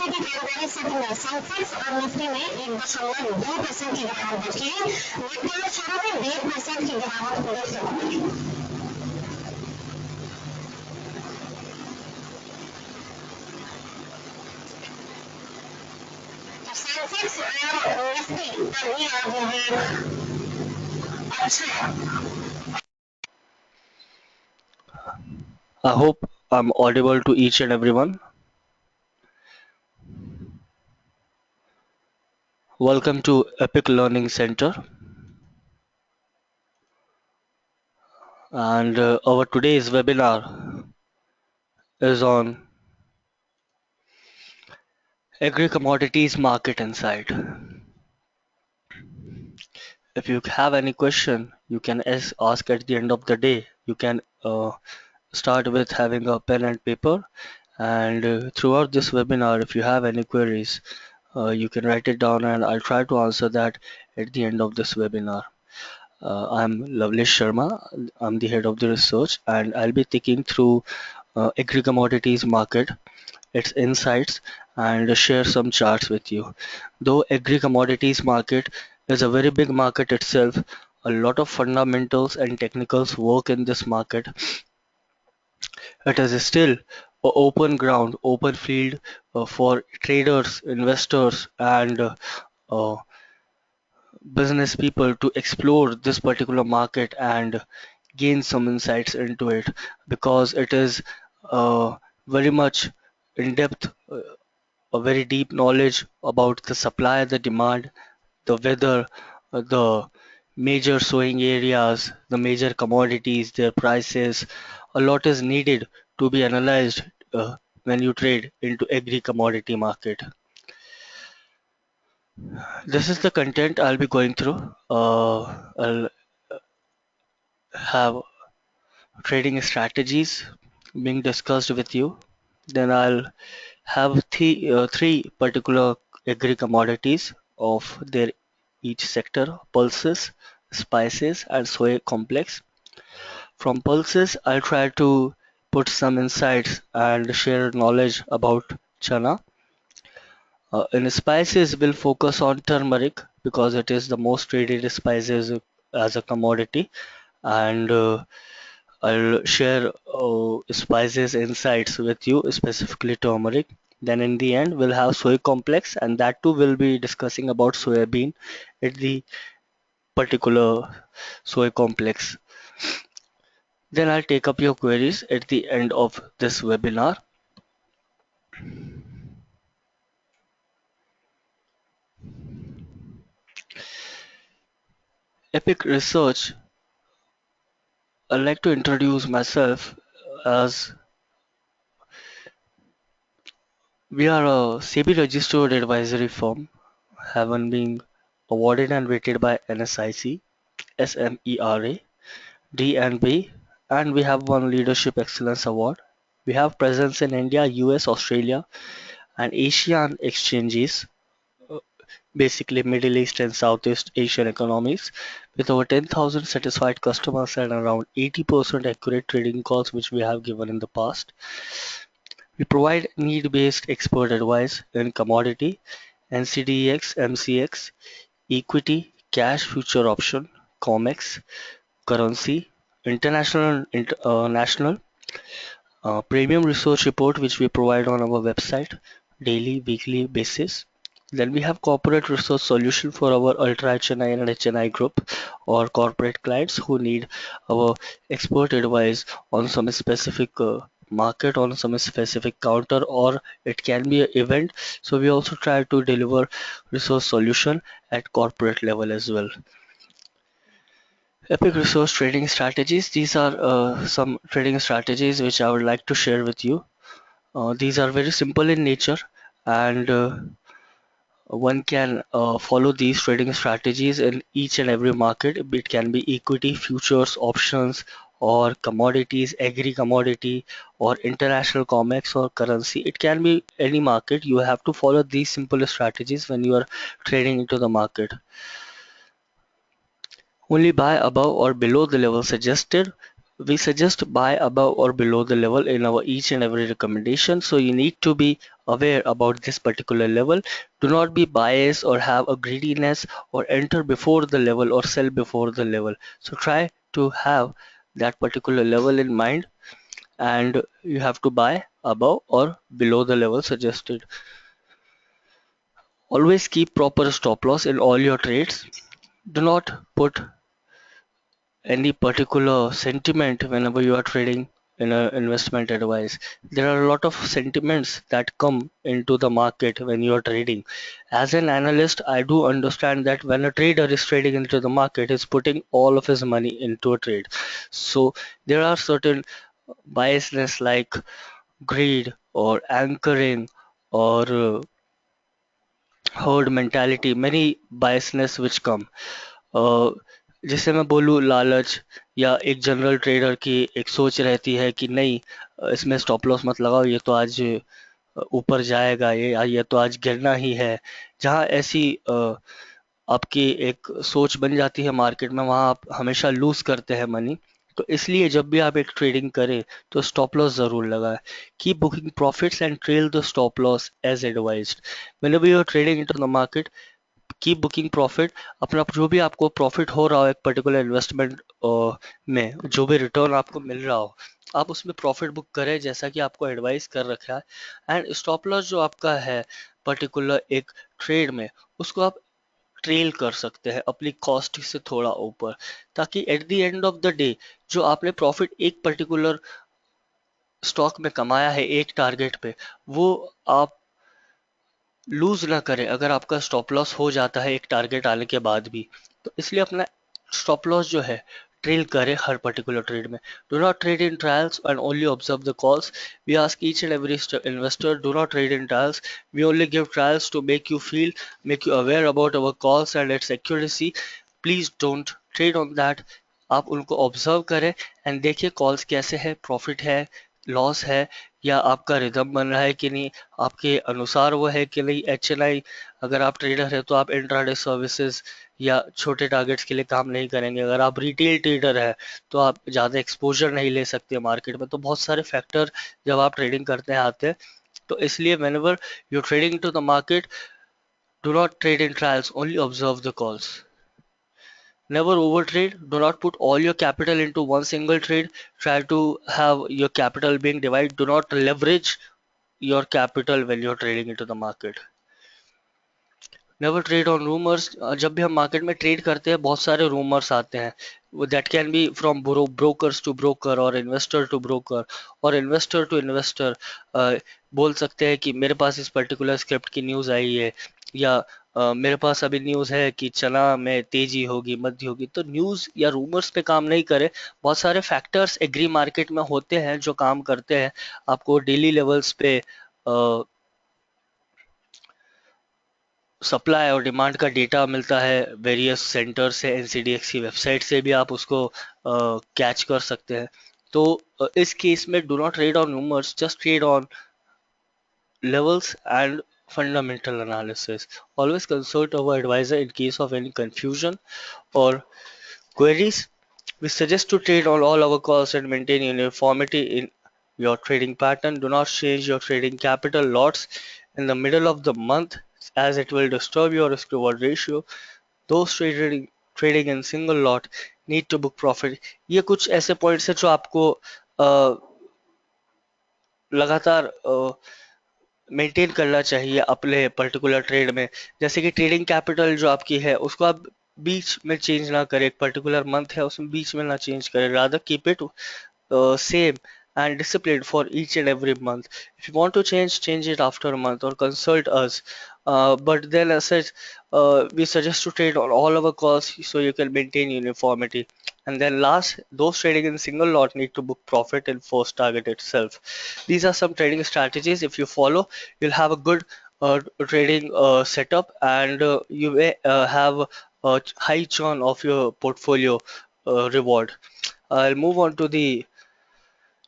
जानकारी से तुम्हें सेंसेक्स और निफ्टी में 1.2% की गिरावट दर्ज की है। निफ्टी शेयरों में 1.5% की गिरावट देखने को मिली। सेंसेक्स और निफ्टी का ये जो है अच्छा। I hope I'm audible to each and everyone. Welcome to Epic Learning Center. And our today's webinar is on Agri Commodities Market Insight. If you have any question, you can ask at the end of the day. You can start with having a pen and paper. And throughout this webinar, if you have any queries, you can write it down and I'll try to answer that at the end of this webinar. I'm Lavlesh Sharma. I'm the head of the research, and I'll be taking through agri commodities market, its insights, and share some charts with you. Though agri commodities market is a very big market itself, a lot of fundamentals and technicals work in this market. It is still a open ground, open field for traders, investors, and uh, business people to explore this particular market and gain some insights into it because it is very much in depth, a very deep knowledge about the supply, the demand, the weather, the major sowing areas, the major commodities, their prices. A lot is needed to be analyzed when you trade into agri commodity market. This is the content I'll be going through. I'll have trading strategies being discussed with you. Then I'll have three particular agri commodities of their each sector: pulses, spices, and soy complex. From pulses, I'll try to put some insights and share knowledge about chana. In spices, we'll focus on turmeric because it is the most traded spices as a commodity, and I'll share spices insights with you, specifically turmeric. Then in the end, we'll have soy complex, and that too will be discussing about soybean at the particular soy complex. Then I'll take up your queries at the end of this webinar. Epic Research, I'd like to introduce myself as we are a SEBI registered advisory firm, having been awarded and rated by NSIC, SMERA, D&B, and we have won Leadership Excellence Award. We have presence in India, US, Australia, and Asian exchanges, uh, basically Middle East and Southeast Asian economies, with over 10,000 satisfied customers and around 80% accurate trading calls, which we have given in the past. We provide need-based expert advice in commodity, NCDEX, MCX, equity, cash future option, COMEX, currency, international and national, premium research report which we provide on our website daily, weekly basis. Then we have corporate research solution for our ultra HNI and HNI group or corporate clients who need our expert advice on some specific market, on some specific counter, or it can be an event. So we also try to deliver resource solution at corporate level as well. Epic resource trading strategies. These are some trading strategies which I would like to share with you. These are very simple in nature, and one can follow these trading strategies in each and every market. It can be equity, futures, options, or commodities, agri commodity, or international COMEX or currency. It can be any market. You have to follow these simple strategies when you are trading into the market. Only buy above or below the level suggested. We suggest buy above or below the level in our each and every recommendation. So you need to be aware about this particular level. Do not be biased or have a greediness or enter before the level or sell before the level. So try to have that particular level in mind, and you have to buy above or below the level suggested. Always keep proper stop loss in all your trades. Do not put any particular sentiment whenever you are trading in an investment advice. There are a lot of sentiments that come into the market when you are trading. As an analyst, I do understand that when a trader is trading into the market, he's putting all of his money into a trade. So there are certain biasness like greed or anchoring or herd mentality, many biasness which come. अ, जैसे मैं बोलूँ लालच या एक general trader की एक सोच रहती है कि नहीं, इसमें स्टॉप लॉस मत लगाओ, ये तो आज ऊपर जाएगा, ये तो आज गिरना ही है। जहाँ ऐसी आपकी एक सोच बन जाती है मार्केट में, वहाँ आप हमेशा लूज करते हैं मनी। तो इसलिए जब भी आप एक ट्रेडिंग करें तो स्टॉप लॉस जरूर लगाएं। Keep booking profits and trail the stop loss as advised. Whenever you are trading into the market, keep booking profit. अपना जो भी आपको प्रॉफिट हो रहा हो एक पर्टिकुलर इन्वेस्टमेंट में, जो भी रिटर्न आपको मिल रहा हो, आप उसमें प्रॉफिट बुक करें जैसा कि आपको एडवाइस कर रखा है। एंड स्टॉप लॉस जो आपका है पर्टिकुलर एक ट्रेड में, उसको आप ट्रेल कर सकते हैं अपनी कॉस्ट से थोड़ा ऊपर, ताकि at the end of the day जो आपने प्रॉफिट एक पर्टिकुलर स्टॉक में कमाया है एक टारगेट पे, वो आप लूज ना करें अगर आपका स्टॉप लॉस हो जाता है एक टारगेट आने के बाद भी। तो इसलिए अपना स्टॉप लॉस जो है ट्रेल करें हर पर्टिकुलर ट्रेड में। Do not trade in trials and only observe the calls. We ask each and every investor, do not trade in trials, we only give trials to make you aware about our calls and its accuracy. Please don't trade on that. आप उनको observe करें and देखिए calls कैसे है, profit है, loss है, या आपका रिदम बन रहा है कि नहीं, आपके अनुसार वो है कि नहीं। एचएनआई, अगर आप ट्रेडर है तो आप इंट्राडे सर्विसेज या छोटे टारगेट्स के लिए काम नहीं करेंगे। अगर आप रिटेल ट्रेडर है तो आप ज़्यादा एक्सपोजर नहीं ले सकते मार्केट में। तो बहुत सारे फैक्टर जब आप ट्रेडिंग करते हैं आते हैं। तो इसलिए whenever you're trading to the market, do not trade in trials, only observe the calls. Never overtrade. Do not put all your capital into one single trade. Try to have your capital being divided. Do not leverage your capital when you're trading into the market. Never trade on rumours. जब भी हम market में trade करते हैं बहुत सारे rumours आते हैं। That can be from brokers to broker और इन्वेस्टर टू ब्रोकर और इन्वेस्टर टू इन्वेस्टर। बोल सकते हैं कि मेरे पास इस पर्टिकुलर स्क्रिप्ट की न्यूज़ आई है, या मेरे पास अभी न्यूज़ है कि चना में तेजी होगी, मध्य होगी। तो न्यूज़ या रूमर्स पे काम नहीं करें। बहुत सारे फैक्टर्स एग्री मार्केट में होते हैं जो काम करते हैं। आपको डेली लेवल्स पे सप्लाई और डिमांड का डेटा मिलता है वेरियस सेंटर से, एनसीडीएक्स की वेबसाइट से भी आप उसको कैच कर सकते हैं। तो इस केस में do not trade on rumours, just trade on levels and fundamental analysis. Always consult our advisor in case of any confusion or queries. We suggest to trade on all our calls and maintain uniformity in your trading pattern. Do not change your trading capital lots in the middle of the month, as it will disturb your risk reward ratio. Those trading in single lot need to book profit. ये कुछ ऐसे points है जो आपको लगातार maintain करना चाहिए अपने पर्टिकुलर ट्रेड में। जैसे कि ट्रेडिंग कैपिटल जो आपकी है उसको आप बीच में चेंज ना करें। एक पर्टिकुलर मंथ है उसमें बीच में ना चेंज करें, rather keep it same and disciplined for each and every month. If you want to change it after a month or consult us. But then as such, we suggest to trade on all our calls so you can maintain uniformity. And then last, those trading in single lot need to book profit in first target itself. These are some trading strategies. If you follow, you'll have a good trading setup, and you may have a high churn of your portfolio reward. I'll move on to the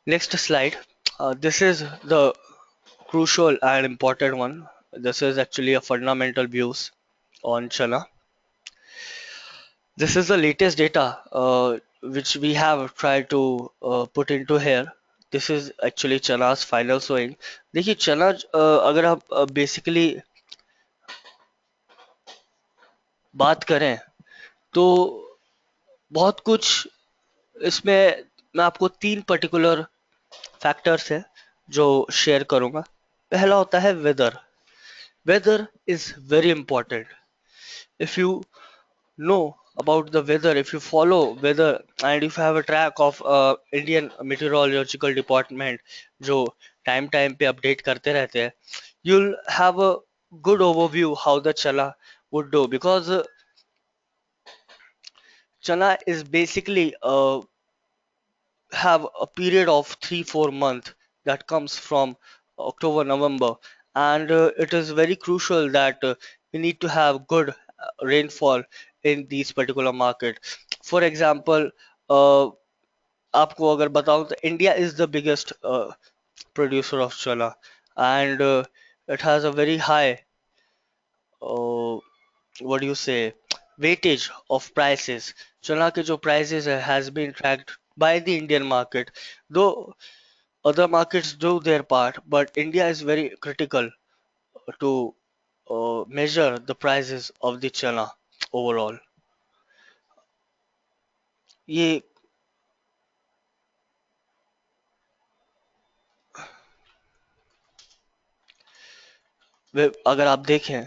next slide. This is the crucial and important one. This is actually a fundamental views on China. This is the latest data which we have tried to put into here. This is actually chana's final sowing. देखिए चना अगर आप basically बात करें तो बहुत कुछ इसमें, मैं आपको तीन पर्टिकुलर फैक्टर्स है जो शेयर करूंगा। पहला होता है weather. Weather is very important. If you know about the weather, if you follow weather and if you have a track of Indian meteorological department जो टाइम टाइम पे अपडेट करते रहते हैं, you'll have a good overview how the chala would do, because chana is basically have a period of 3-4 months that comes from October, November, and it is very crucial that we need to have good rainfall in these particular market. For example, uh, आपको अगर बताऊं तो India is the biggest producer of chana, and it has a very high uh, what do you say weightage of prices. चना के जो prices has been tracked by the Indian market, though other markets do their part, but India is very critical to measure the prices of the chana overall. ये अगर आप देखें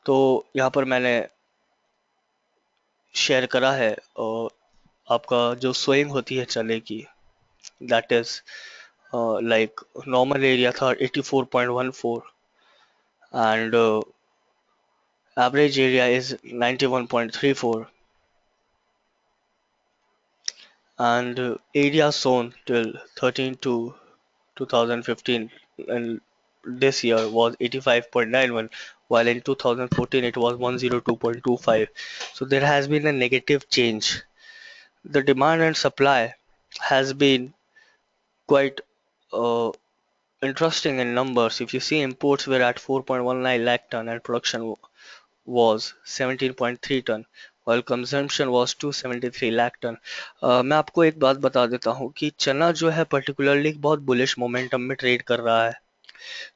तो यहाँ पर मैंने शेयर करा है आपका जो स्विंग होती है चने की, that is like normal area था 84.14 and average area is 91.34, and area sown till 13 to 2015 and this year was 85.91, while in 2014 it was 102.25. So there has been a negative change. The demand and supply has been quite uh, interesting in numbers. If you see, imports were at 4.19 lakh ton and production was 17.3 ton, while consumption was 273 lakh ton. मैं आपको एक बात बता देता हूँ कि चना जो है पर्टिकुलरली बहुत बुलिश मोमेंटम में ट्रेड कर रहा है।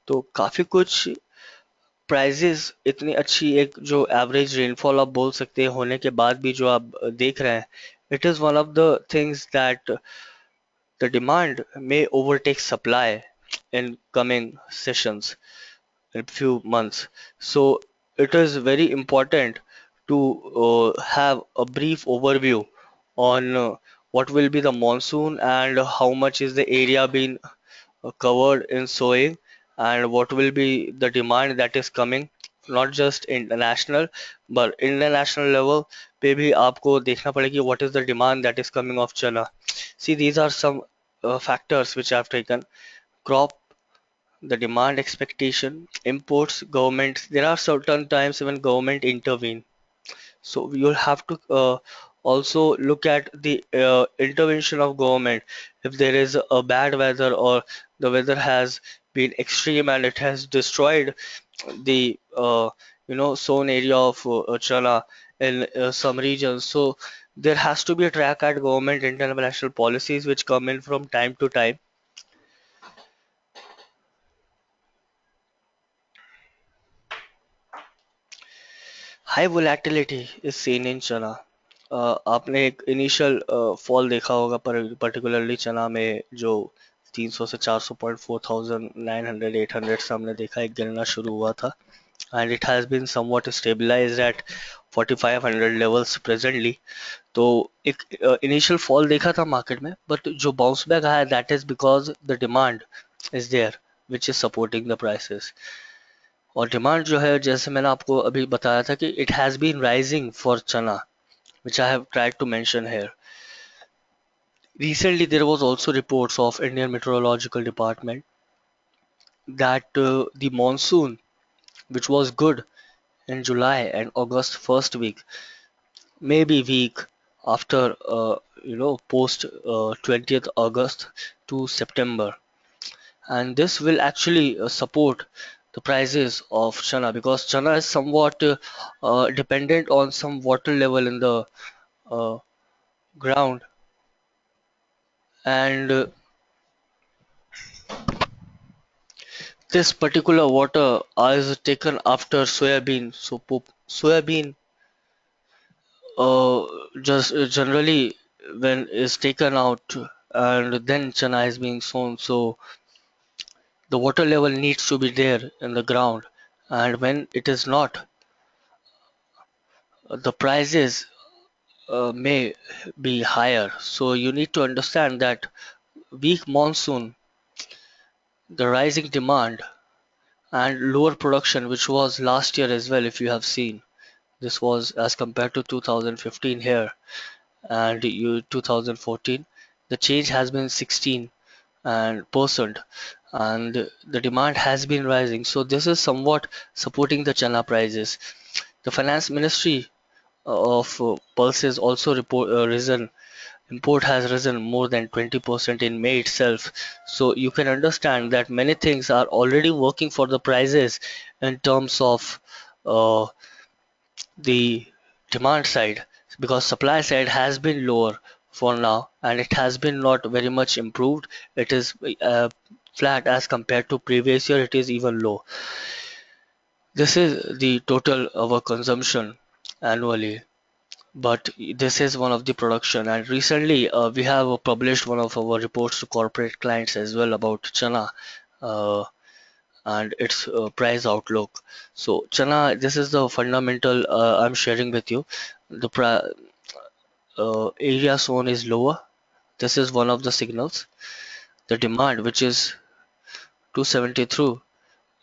तो काफी कुछ प्राइजेस इतनी अच्छी, एक जो एवरेज रेनफॉल आप बोल सकते हैं होने के बाद भी जो आप देख रहे हैं, it is one of the things that the demand may overtake supply in coming sessions in few months. So it is very important to have a brief overview on what will be the monsoon and how much is the area being covered in sowing, and what will be the demand that is coming, not just international but international level पे भी आपको देखना पड़ेगी what is the demand that is coming of chana. See, these are some factors which I've taken: crop, the demand expectation, imports, government. There are certain times when government intervene, so you'll have to also look at the intervention of government. If there is a bad weather or the weather has been extreme and it has destroyed the sown area of chana in some regions, so there has to be a track at government international policies which come in from time to time. High volatility is seen in चना। आपने एक initial fall देखा होगा पर particularly चना में जो 300 से 400 पॉइंट 4900 800 से हमने देखा एक गिरना शुरू हुआ था, and it has been somewhat stabilised at 4500 levels presently. तो एक इनिशियल फॉल देखा था मार्केट में, बट जो बाउंस बैक आया that is because the demand is there which is supporting the prices. और डिमांड जो है जैसे मैंने आपको अभी बताया था कि it has been rising for chana, which I have tried to mention here. Recently, there was also reports of Indian Meteorological Department that the monsoon, which was good in July and August first week, may be weak after post 20th August to September, and this will actually support the prices of chana, because chana is somewhat dependent on some water level in the uh, ground, and This particular water is taken after soybean. So soybean uh, just generally when is taken out and then chana is being sown. So the water level needs to be there in the ground, and when it is not, the prices may be higher. So you need to understand that weak monsoon, the rising demand, and lower production, which was last year as well, if you have seen. This was as compared to 2015 here and 2014. The change has been 16 and percent, and the demand has been rising. So this is somewhat supporting the chana prices. The finance ministry of pulses also risen. Import has risen more than 20% in May itself. So you can understand that many things are already working for the prices in terms of uh, the demand side, because supply side has been lower for now and it has been not very much improved. It is flat as compared to previous year. It is even low. This is the total our consumption annually, but this is one of the production. And recently we have published one of our reports to corporate clients as well about chana uh, and its price outlook. So chana, this is the fundamental I'm sharing with you. The area zone is lower. This is one of the signals. The demand, which is 273,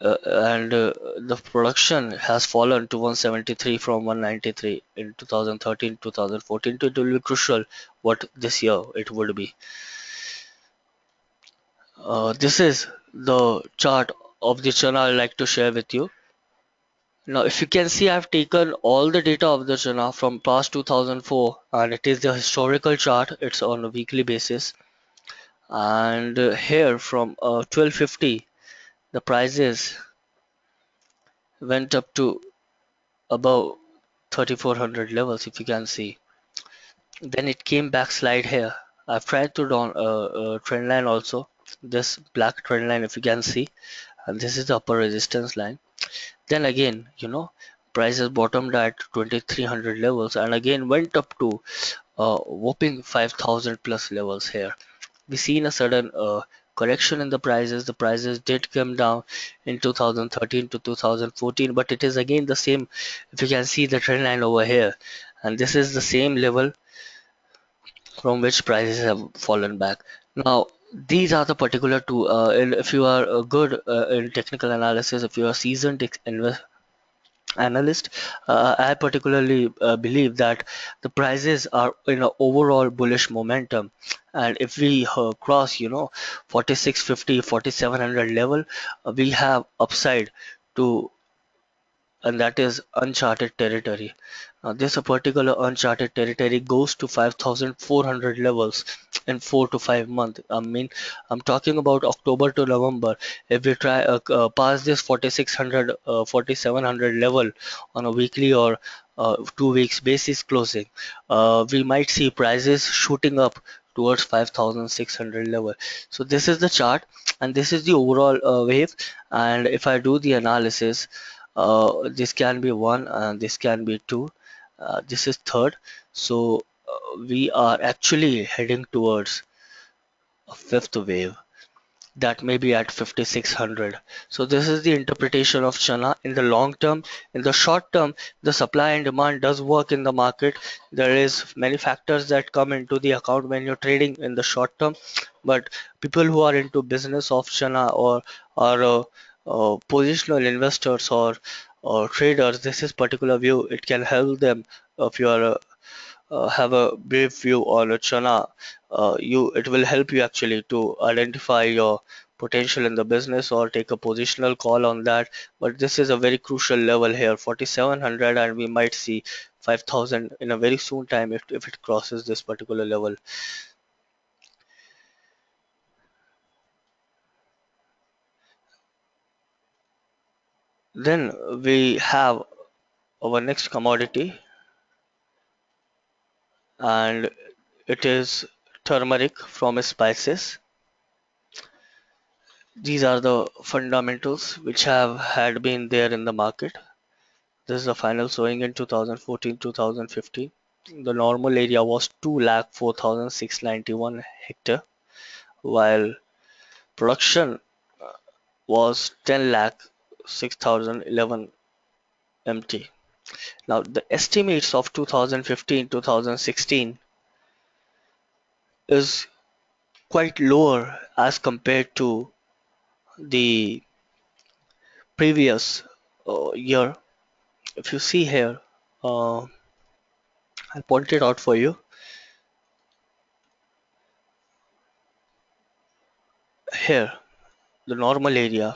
and the production has fallen to 173 from 193 in 2013 2014. It will be crucial what this year it would be. This is the chart of the channel I like to share with you. Now if you can see, I've taken all the data of the channel from past 2004 and it is the historical chart. It's on a weekly basis, and here from 1250 the prices went up to above 3400 levels, if you can see. Then it came back slide here. I've tried to down trend line also, this black trend line, if you can see, and this is the upper resistance line. Then again, prices bottomed at 2300 levels and again went up to whopping 5000 plus levels here. We seen a sudden correction in the prices. The prices did come down in 2013 to 2014, but it is again the same. If you can see the trend line over here, and this is the same level from which prices have fallen back. Now, these are the particular two. And if you are good in technical analysis, if you are seasoned analyst, I particularly believe that the prices are in an overall bullish momentum, and if we cross, 4650, 4700 level, we have upside to, and that is uncharted territory. This particular uncharted territory goes to 5400 levels in 4 to 5 months. I mean, I'm talking about October to November. If we try pass this 4600, 4700 level on a weekly or 2 weeks basis closing, we might see prices shooting up towards 5600 level. So this is the chart and this is the overall wave. And if I do the analysis, this can be one and this can be two. This is third. So we are actually heading towards a fifth wave that may be at 5600. So this is the interpretation of chana in the long term. In the short term, the supply and demand does work in the market. There is many factors that come into the account when you're trading in the short term, but people who are into business of chana or positional investors or traders, this is particular view. It can help them if you are have a brief view on a chana. It will help you actually to identify your potential in the business or take a positional call on that. But this is a very crucial level here, 4700, and we might see 5000 in a very soon time if it crosses this particular level. Then we have our next commodity, and it is turmeric from spices. These are the fundamentals which have had been there in the market. This is the final sowing in 2014-2015. The normal area was 2,04,691 hectare, while production was 10,06,011 MT. Now, the estimates of 2015-2016 is quite lower as compared to the previous year. If you see here, I'll point it out for you. Here, the normal area,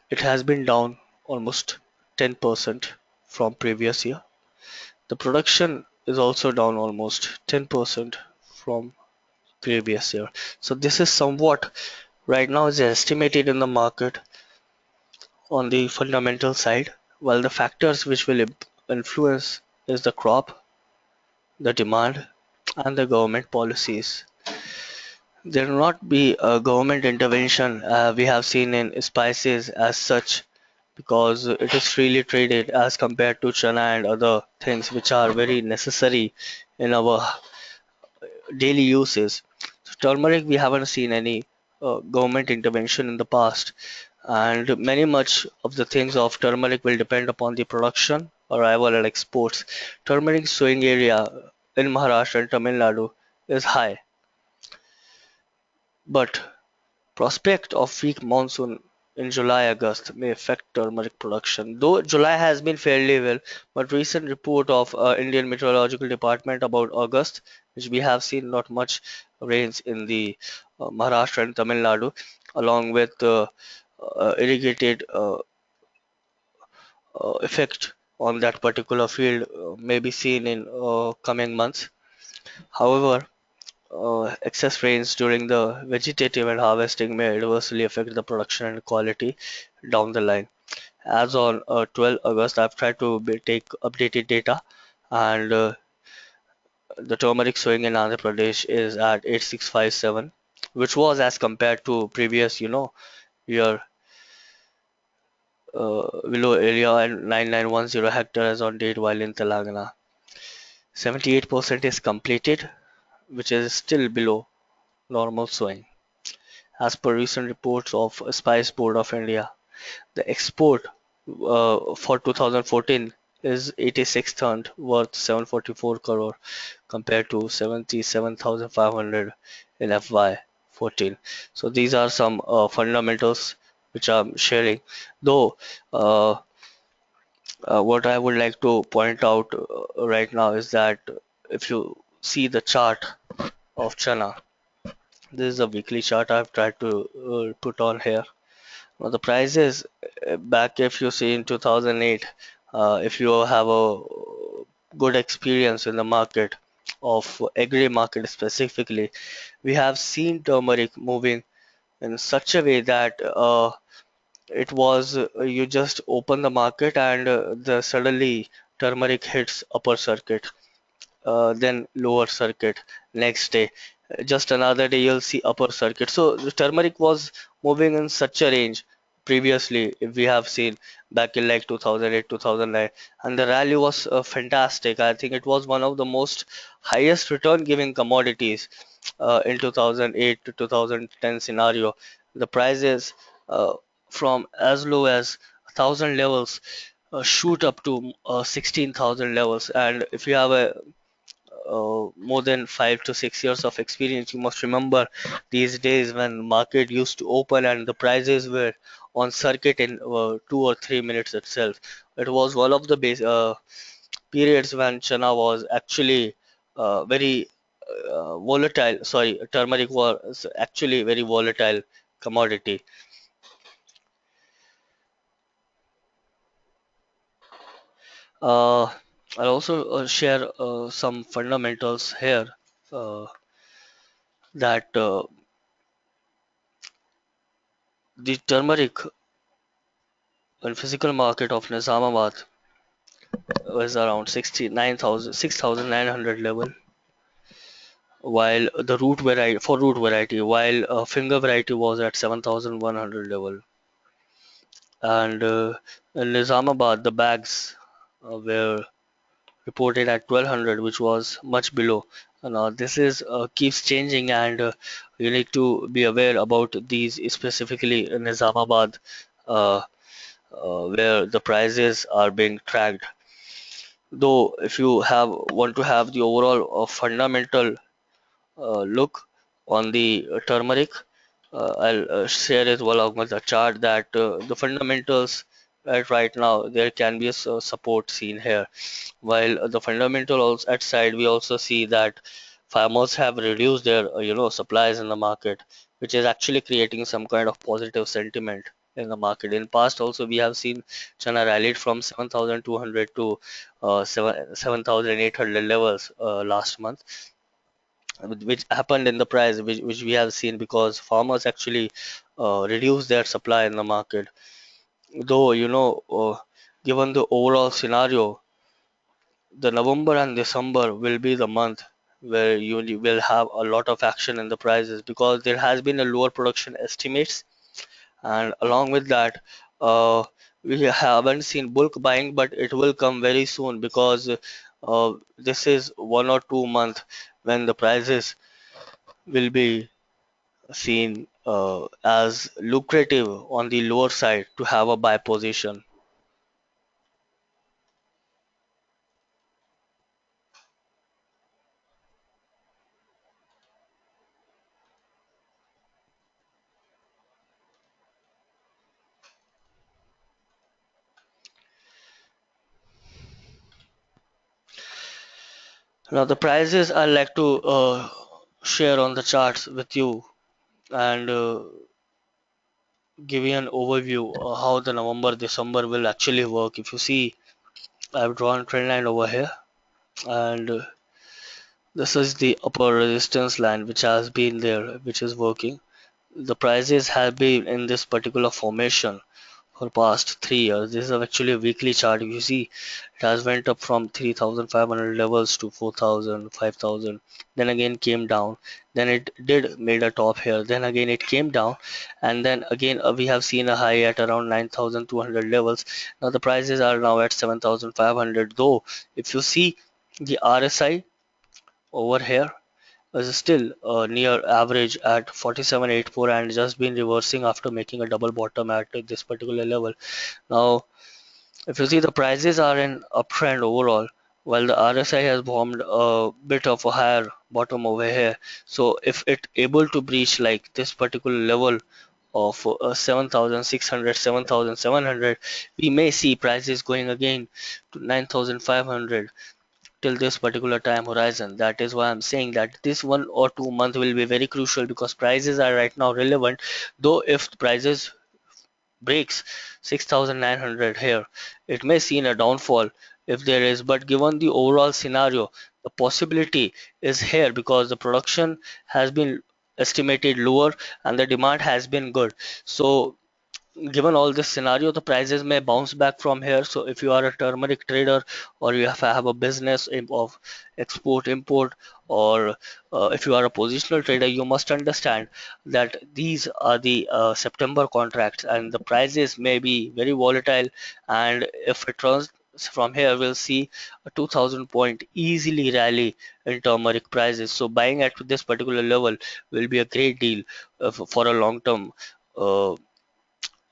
it has been down almost 10% from previous year. The production is also down almost 10% from previous year. So this is somewhat right now is estimated in the market on the fundamental side, while the factors which will influence is the crop, the demand, and the government policies. There will not be a government intervention we have seen in spices as such because it is freely traded as compared to chana and other things which are very necessary in our daily uses. So turmeric, we haven't seen any government intervention in the past, and many much of the things of turmeric will depend upon the production, arrival, and exports. Turmeric sowing area in Maharashtra and Tamil Nadu is high, but prospect of weak monsoon in July-August may affect turmeric production. Though July has been fairly well, but recent report of Indian Meteorological Department about August, which we have seen not much rains in the Maharashtra and Tamil Nadu, along with irrigated effect on that particular field may be seen in coming months. However, excess rains during the vegetative and harvesting may adversely affect the production and quality down the line. As on 12 August, I've tried to take updated data, and the turmeric sowing in Andhra Pradesh is at 8657, which was as compared to previous, year below area and 9910 hectares on date, while in Telangana 78% is completed, which is still below normal sowing. As per recent reports of Spice Board of India, the export for 2014 is 86 ton worth 744 crore compared to 77,500 in FY14. So these are some fundamentals which I'm sharing. Though what I would like to point out right now is that if you see the chart of China, this is a weekly chart I've tried to put on here. Well, the prices back if you see in 2008, if you have a good experience in the market of agri market specifically, we have seen turmeric moving in such a way that it was you just open the market and the suddenly turmeric hits upper circuit, then lower circuit next day. Just another day you'll see upper circuit. So the turmeric was moving in such a range previously, if we have seen back in like 2008, 2009, and the rally was fantastic. I think it was one of the most highest return giving commodities in 2008 to 2010 scenario. The prices from as low as 1,000 levels shoot up to 16,000 levels, and if you have a more than 5 to 6 years of experience, you must remember these days when market used to open and the prices were on circuit in 2 or 3 minutes itself. It was one of the periods when China was actually very volatile. Sorry, turmeric was actually very volatile commodity. Uh, I'll also share some fundamentals here uh, that the turmeric in physical market of Nizamabad was around 69,000, 6,900 level. while the root variety, while finger variety was at 7,100 level. And in Nizamabad, the bags were reported at 1200, which was much below. Now this is keeps changing, and you need to be aware about these, specifically in Nizamabad, uh, where the prices are being tracked. Though, if you have want to have the overall fundamental look on the turmeric, I'll share it along with the chart that the fundamentals right now there can be a support seen here. While the fundamental also at side, we also see that farmers have reduced their supplies in the market, which is actually creating some kind of positive sentiment in the market. In past also we have seen China rallied from 7,200 to 7,800 levels last month, which happened in the price, which we have seen because farmers actually reduced their supply in the market. Though given the overall scenario, the November and December will be the month where you will have a lot of action in the prices because there has been a lower production estimates, and along with that, uh, we haven't seen bulk buying, but it will come very soon because this is 1 or 2 months when the prices will be seen as lucrative on the lower side to have a buy position. Now the prices I like to share on the charts with you and give you an overview of how the November December will actually work. If you see, I've drawn trend line over here, and this is the upper resistance line which has been there, which is working. The prices have been in this particular formation for past 3 years. This is actually a weekly chart. You see, it has went up from 3,500 levels to 4,000, 5,000. Then again came down. Then it did made a top here. Then again it came down, and then again we have seen a high at around 9,200 levels. Now the prices are now at 7,500. Though, if you see the RSI over here is still near average at 47.84 and just been reversing after making a double bottom at this particular level. Now, if you see, the prices are in uptrend overall, while the RSI has formed a bit of a higher bottom over here. So if it able to breach like this particular level of 7,600, we may see prices going again to 9,500 till this particular time horizon. That is why I'm saying that this 1 or 2 month will be very crucial because prices are right now relevant. Though if prices breaks 6,900 here, it may see a downfall if there is, but given the overall scenario, the possibility is here because the production has been estimated lower and the demand has been good. So given all this scenario, the prices may bounce back from here. So if you are a turmeric trader or you have a business of export import, or if you are a positional trader, you must understand that these are the September contracts and the prices may be very volatile, and if it runs from here, we'll see a 2000 point easily rally in turmeric prices. So buying at this particular level will be a great deal for a long term uh,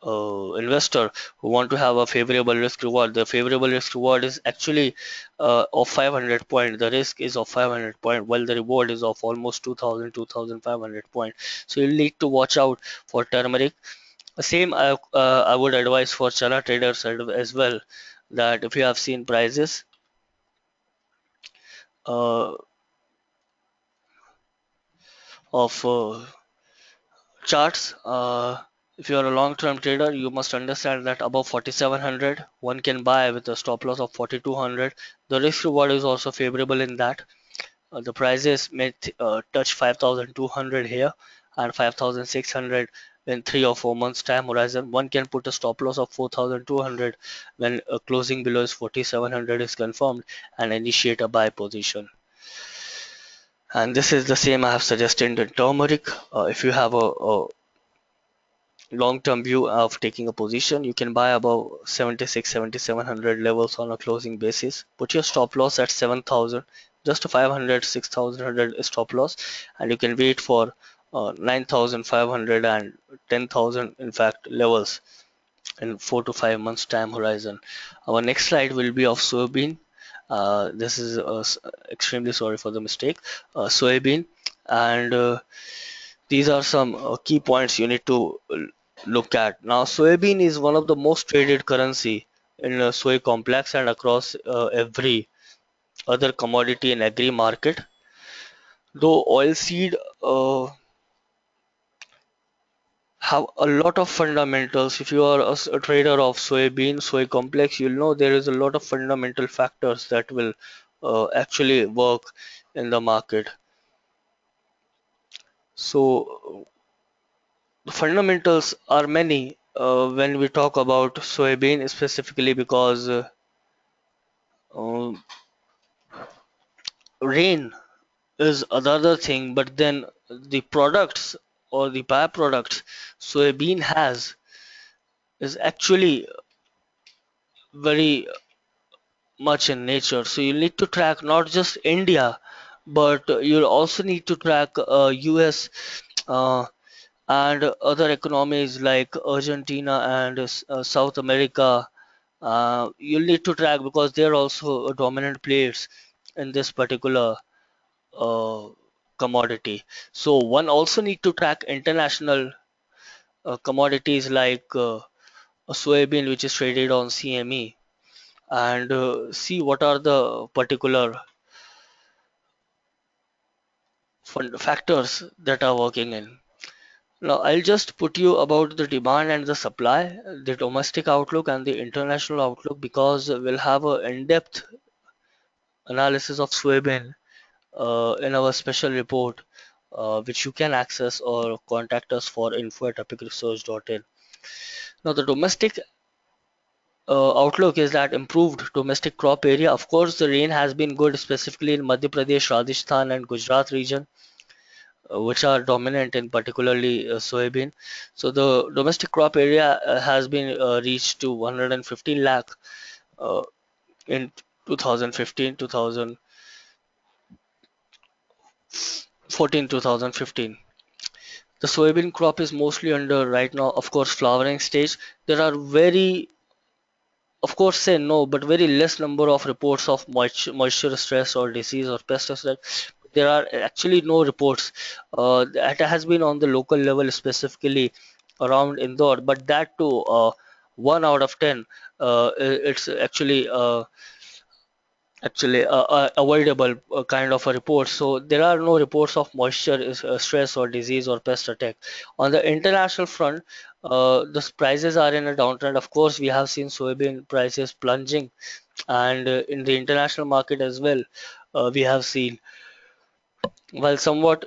investor who want to have a favorable risk reward. The favorable risk reward is actually of 500 point. The risk is of 500 point, while the reward is of almost 2000, 2500 point. So you need to watch out for turmeric. Same I would advise for chana traders as well, that if you have seen prices uh, of charts. If you are a long-term trader, you must understand that above 4700, one can buy with a stop loss of 4200. The risk reward is also favorable in that. The prices may touch 5200 here and 5600 in 3 or 4 months time horizon. One can put a stop loss of 4200 when closing below is 4700 is confirmed and initiate a buy position. And this is the same I have suggested in turmeric. If you have a long-term view of taking a position, you can buy above 76, 7700 levels on a closing basis. Put your stop loss at 7000, just a 500, 6100 stop loss, and you can wait for 9500 and 10,000 in fact levels in 4 to 5 months time horizon. Our next slide will be of soybean. This is extremely sorry for the mistake. Soybean, and these are some key points you need to look at. Now, soybean is one of the most traded currency in soy complex and across every other commodity in agri market. Though oilseed have a lot of fundamentals. If you are a trader of soybean, soy complex, you'll know there is a lot of fundamental factors that will actually work in the market. So the fundamentals are many when we talk about soybean specifically because uh, rain is another thing, but then the products or the byproducts soybean has is actually very much in nature. So you need to track not just India, but you'll also need to track US uh, and other economies like Argentina and South America. You'll need to track because they're also dominant players in this particular uh, commodity. So one also need to track international commodities like soybean, which is traded on CME, and see what are the particular factors that are working in. Now, I'll just put you about the demand and the supply, the domestic outlook and the international outlook, because we'll have an in-depth analysis of soybean in our special report, which you can access or contact us for info@epicresearch.in. Now, the domestic outlook is that improved domestic crop area. Of course, the rain has been good, specifically in Madhya Pradesh, Rajasthan, and Gujarat region, which are dominant in particularly soybean. So the domestic crop area has been reached to 115 lakh uh, in 2015, 2014, 2015. The soybean crop is mostly under right now, of course, flowering stage. There are very, of course, say no, but very less number of reports of moisture stress or disease or pesticide. There are actually no reports. That has been on the local level, specifically around Indore, but that too, 1 out of 10, it's actually avoidable kind of a report. So there are no reports of moisture stress or disease or pest attack. On the international front, the prices are in a downtrend. Of course, we have seen soybean prices plunging, and in the international market as well, we have seen, while somewhat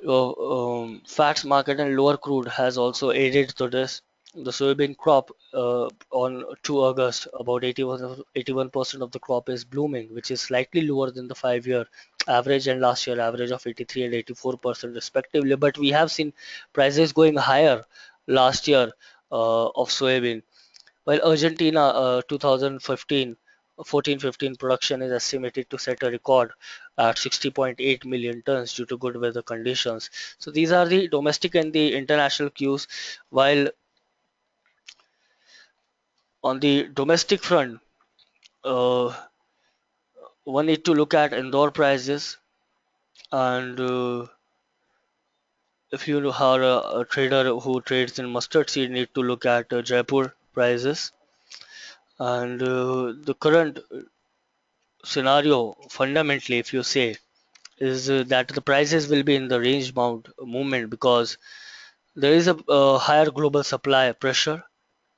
fats market and lower crude has also aided to this, the soybean crop on 2 August, about 81% of the crop is blooming, which is slightly lower than the 5-year average and last year average of 83 and 84% respectively. But we have seen prices going higher last year of soybean, while Argentina 2015 14-15 production is estimated to set a record at 60.8 million tons due to good weather conditions. So these are the domestic and the international cues. While on the domestic front, uh, one need to look at indoor prices, and if you are a trader who trades in mustard seed, need to look at Jaipur prices, and the current scenario fundamentally, if you say, is that the prices will be in the range bound movement because there is a higher global supply pressure.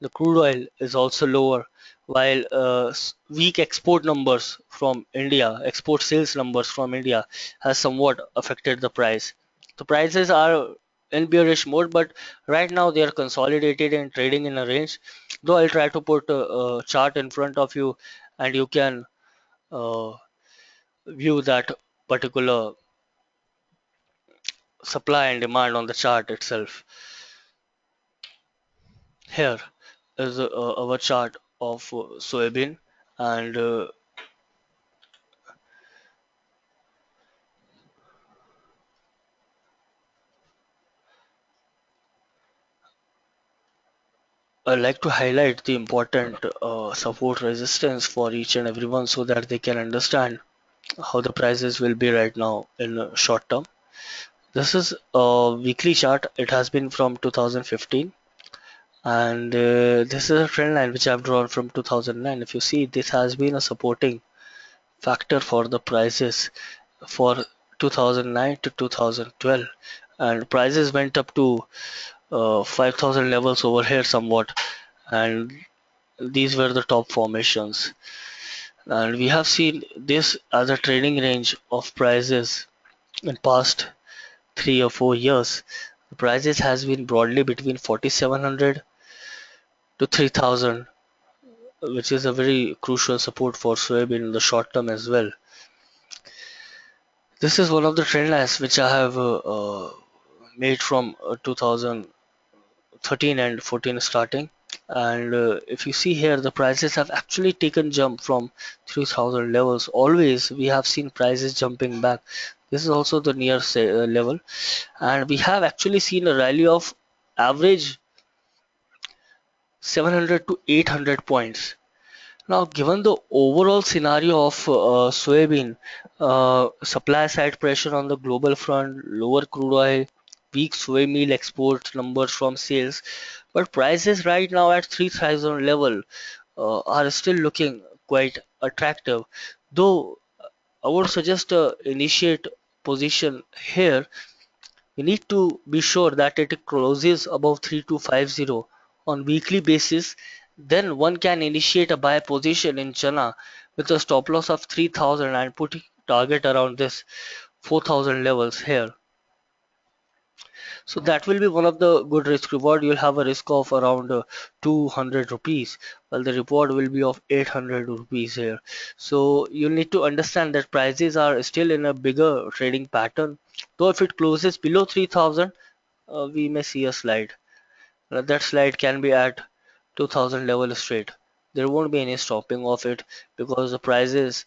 The crude oil is also lower, while weak export numbers from India, export sales numbers from India, has somewhat affected the price. The prices are in bearish mode, but right now they are consolidated and trading in a range. Though I'll try to put a chart in front of you, and you can uh, view that particular supply and demand on the chart itself. Here is our chart of soybean, and I like to highlight the important support resistance for each and everyone so that they can understand how the prices will be right now in short term. This is a weekly chart. It has been from 2015, and this is a trend line which I've drawn from 2009. If you see, this has been a supporting factor for the prices for 2009 to 2012, and prices went up to 5,000 levels over here somewhat, and these were the top formations. And we have seen this as a trading range of prices in past 3 or 4 years. The prices has been broadly between 4,700 to 3,000, which is a very crucial support for soybean in the short term as well. This is one of the trend lines which I have made from 2013 and 14 starting. And if you see here, the prices have actually taken jump from 3,000 levels. Always we have seen prices jumping back. This is also the near level, and we have actually seen a rally of average 700 to 800 points. Now, given the overall scenario of soybean, supply side pressure on the global front, lower crude oil, weak soy meal export numbers from sales, but prices right now at 3,000 level are still looking quite attractive. Though I would suggest initiate position here. You need to be sure that it closes above 3250 on weekly basis. Then one can initiate a buy position in China with a stop loss of 3000 and put target around this 4000 levels here. So that will be one of the good risk reward. You'll have a risk of around 200 rupees, while the reward will be of 800 rupees here. So you need to understand that prices are still in a bigger trading pattern. Though if it closes below 3000, we may see a slide. That slide can be at 2000 level straight. There won't be any stopping of it because the prices,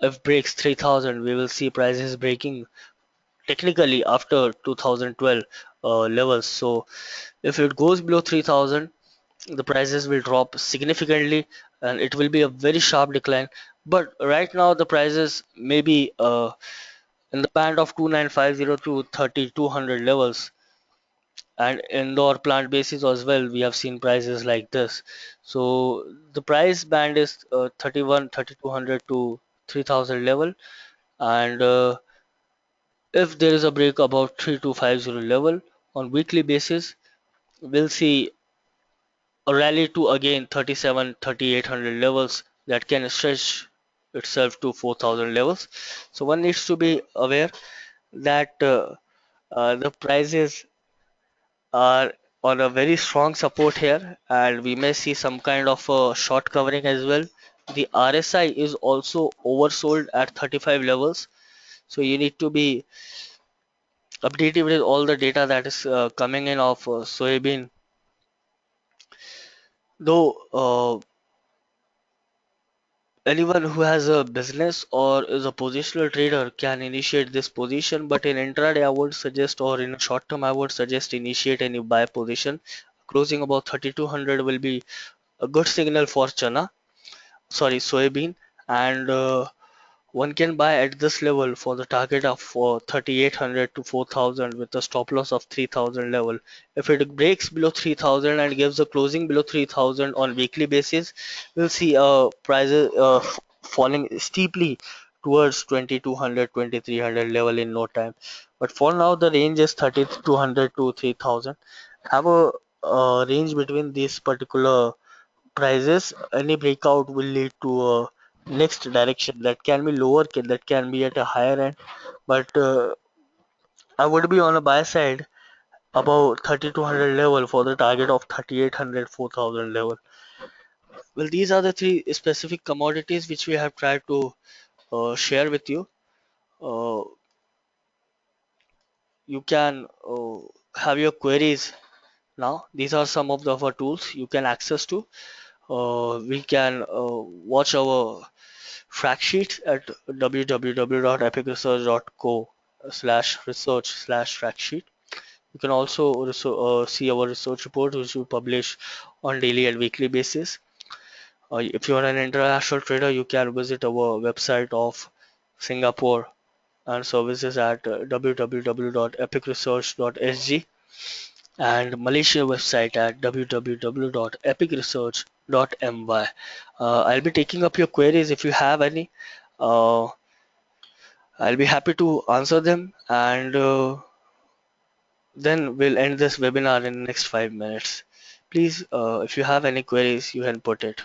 if breaks 3000, we will see prices breaking technically after 2012 levels. So if it goes below 3000, the prices will drop significantly and it will be a very sharp decline. But right now the prices may be in the band of 2950 to 3200 levels, and indoor plant basis as well we have seen prices like this. So the price band is 3200 to 3000 level, and if there is a break about 3250 level on weekly basis, we'll see a rally to again 37 3800 levels that can stretch itself to 4000 levels. So one needs to be aware that the prices are on a very strong support here, and we may see some kind of a short covering as well. The RSI is also oversold at 35 levels, so you need to be updated with all the data that is coming in of soybean. Though anyone who has a business or is a positional trader can initiate this position, but in intraday I would suggest, or in short term I would suggest, initiate any buy position. Closing about 3200 will be a good signal for chana, sorry, soybean, and one can buy at this level for the target of 3800 to 4000 with a stop loss of 3000 level. If it breaks below 3000 and gives a closing below 3000 on weekly basis, we'll see prices falling steeply towards 2200 2300 level in no time. But for now the range is 3200 to 3000. Have a range between these particular prices. Any breakout will lead to a next direction that can be lower, that can be at a higher end, but I would be on a buy side above 3200 level for the target of 3800 4000 level. Well, these are the three specific commodities which we have tried to share with you. uh, you can have your queries now. These are some of our tools you can access to. We can watch our fact sheets at www.epicresearch.co/research/fact sheet. You can also see our research report, which we publish on daily and weekly basis. If you are an international trader, you can visit our website of Singapore and services at www.epicresearch.sg, and Malaysia website at www.epicresearch.my. I'll be taking up your queries if you have any. Uh, I'll be happy to answer them, and then we'll end this webinar in the next 5 minutes. Please, if you have any queries, you can put it.